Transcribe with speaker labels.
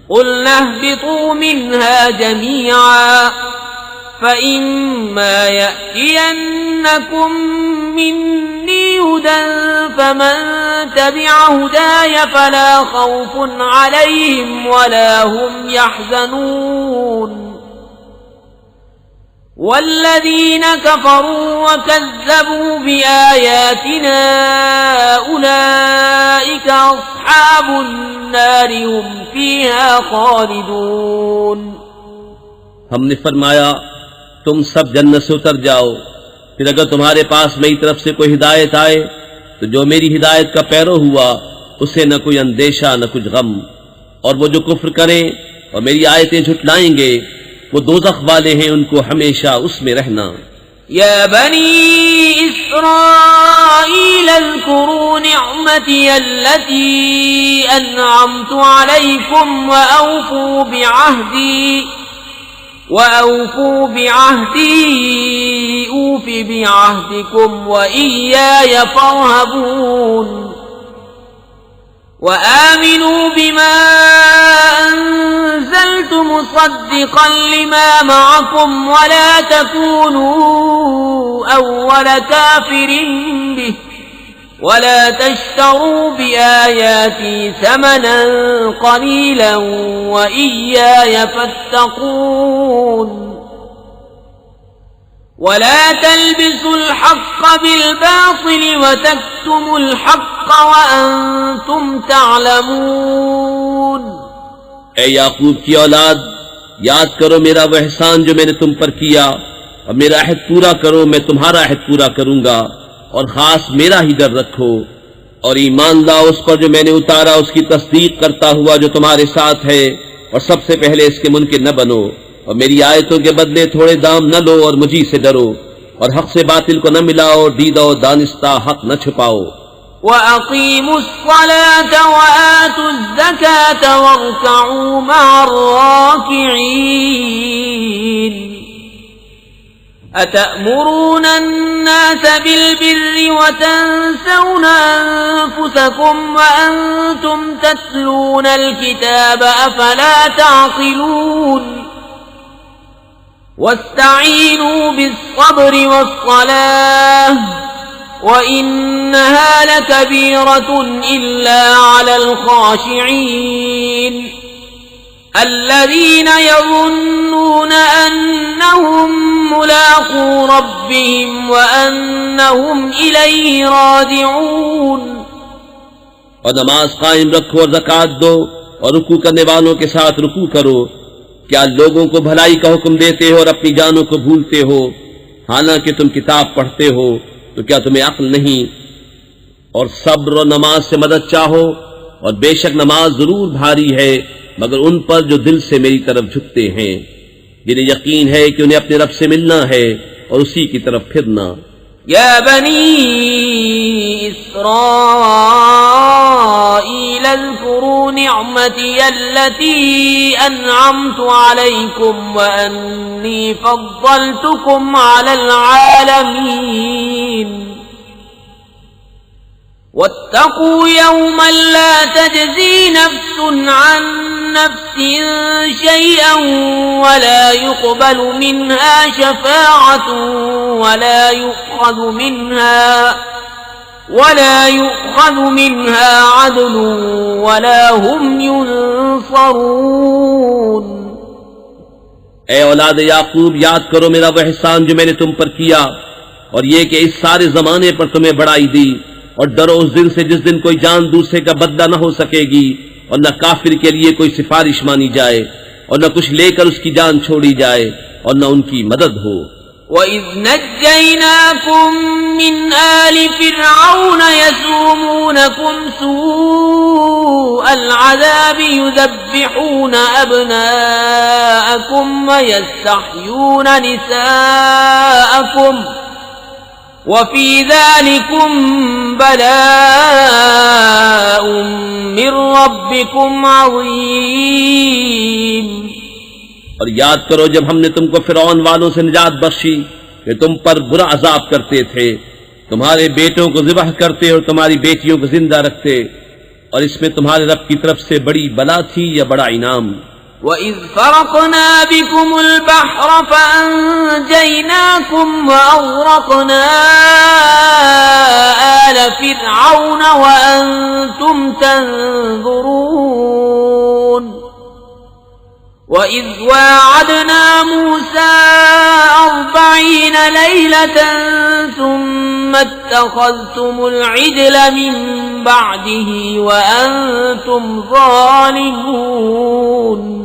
Speaker 1: قلنا اهبطوا منها جميعا فإما يأتينكم مني هدى فمن تبع هداي فلا خوف عليهم ولا هم يحزنون والذين كفروا وكذبوا بآياتنا أولئك أصحاب النار هم فيها خالدون۔
Speaker 2: ہم نے فرمایا تم سب جنت سے اتر جاؤ، پھر اگر تمہارے پاس میری طرف سے کوئی ہدایت آئے تو جو میری ہدایت کا پیرو ہوا اسے نہ کوئی اندیشہ نہ کچھ غم، اور وہ جو کفر کریں اور میری آیتیں جھٹلائیں گے وہ دوزخ والے ہیں، ان کو ہمیشہ اس میں رہنا۔
Speaker 1: یا بنی اسرائیل اذکروا نعمتی التي انعمت علیکم وأوفوا بعهدي أوف بعهدكم وإياي فارهبون وآمنوا بما أنزلت مصدقا لما معكم ولا تكونوا أول كافر به ولا تشتروا بآياتي ثمنا قليلا وإياي فاتقون ولا تلبسوا الحق بالباطل وتكتموا الحق وأنتم تعلمون۔
Speaker 2: اے یعقوب کی اولاد، یاد کرو میرا وہ احسان جو میں نے تم پر کیا، اور میرا عہد پورا کرو، میں تمہارا عہد پورا کروں گا، اور خاص میرا ہی ڈر رکھو، اور ایمان لاؤ اس پر جو میں نے اتارا، اس کی تصدیق کرتا ہوا جو تمہارے ساتھ ہے، اور سب سے پہلے اس کے منکر نہ بنو، اور میری آیتوں کے بدلے تھوڑے دام نہ لو، اور مجھی سے ڈرو، اور حق سے باطل کو نہ ملاؤ، اور دیدہ و دانستہ حق نہ چھپاؤ۔
Speaker 1: وَأَقِيمُوا الصَّلَاةَ وَآتُوا الزَّكَاةَ وَارْكَعُوا مَعَ الرَّاكِعِينَ۔ أَتَأْمُرُونَ النَّاسَ بِالْبِرِّ وَتَنْسَوْنَ أَنفُسَكُمْ وَأَنْتُمْ تَتْلُونَ الْكِتَابَ أَفَلَا تَعْقِلُونَ وَاسْتَعِينُوا بِالصَّبْرِ وَالصَّلَاةِ وَإِنَّهَا لَكَبِيرَةٌ إِلَّا عَلَى الْخَاشِعِينَ الذين يظنون أنهم ملاقو ربهم وأنهم إليه راجعون۔
Speaker 2: اور نماز قائم رکھو اور زکوٰۃ دو اور رکوع کرنے والوں کے ساتھ رکوع کرو۔ کیا لوگوں کو بھلائی کا حکم دیتے ہو اور اپنی جانوں کو بھولتے ہو؟ حالانکہ تم کتاب پڑھتے ہو تو کیا تمہیں عقل نہیں؟ اور صبر و نماز سے مدد چاہو، اور بے شک نماز ضرور بھاری ہے مگر ان پر جو دل سے میری طرف جھکتے ہیں، جنہیں یقین ہے کہ انہیں اپنے رب سے ملنا ہے اور اسی کی طرف پھرنا۔
Speaker 1: یا بنی اسرائیل اذکروا نعمتی التي انعمت علیکم وانی فضلتکم علی العالمین واتقوا يوما لا تجزي نفس عن نفس شيئا ولا يقبل منها شفاعة ولا يؤخذ منها عدل ولا هم ينصرون۔
Speaker 2: اے اولاد یعقوب، یاد کرو میرا وہ احسان جو میں نے تم پر کیا، اور یہ کہ اس سارے زمانے پر تمہیں بڑائی دی، اور ڈرو اس دن سے جس دن کوئی جان دوسرے کا بدلہ نہ ہو سکے گی، اور نہ کافر کے لیے کوئی سفارش مانی جائے، اور نہ کچھ لے کر اس کی جان چھوڑی جائے، اور نہ ان کی مدد ہو۔
Speaker 1: وَإِذْ نَجَّيْنَاكُمْ مِنْ آلِ فِرْعَوْنَ يَسُومُونَكُمْ سُوءَ الْعَذَابِ يُذَبِّحُونَ أَبْنَاءَكُمْ وَيَسْتَحْيُونَ نِسَاءَكُمْ وَفِي ذَلِكُمْ بَلَاءٌ مِّن رَّبِّكُمْ عَظِيمٌ۔
Speaker 2: اور یاد کرو جب ہم نے تم کو فرعون والوں سے نجات بخشی کہ تم پر برا عذاب کرتے تھے، تمہارے بیٹوں کو ذبح کرتے اور تمہاری بیٹیوں کو زندہ رکھتے، اور اس میں تمہارے رب کی طرف سے بڑی بلا تھی یا بڑا انعام.
Speaker 1: وَإِذْ فَرَقْنَا بِكُمُ الْبَحْرَ فَأَنْجَيْنَاكُمْ وَأَغْرَقْنَا آلَ فِرْعَوْنَ وَأَنْتُمْ تَنْظُرُونَ. وَإِذْ وَاعَدْنَا مُوسَى 40 لَيْلَةً ثُمَّ اتَّخَذْتُمُ الْعِجْلَ مِنْ بَعْدِهِ وَأَنْتُمْ ظَالِمُونَ.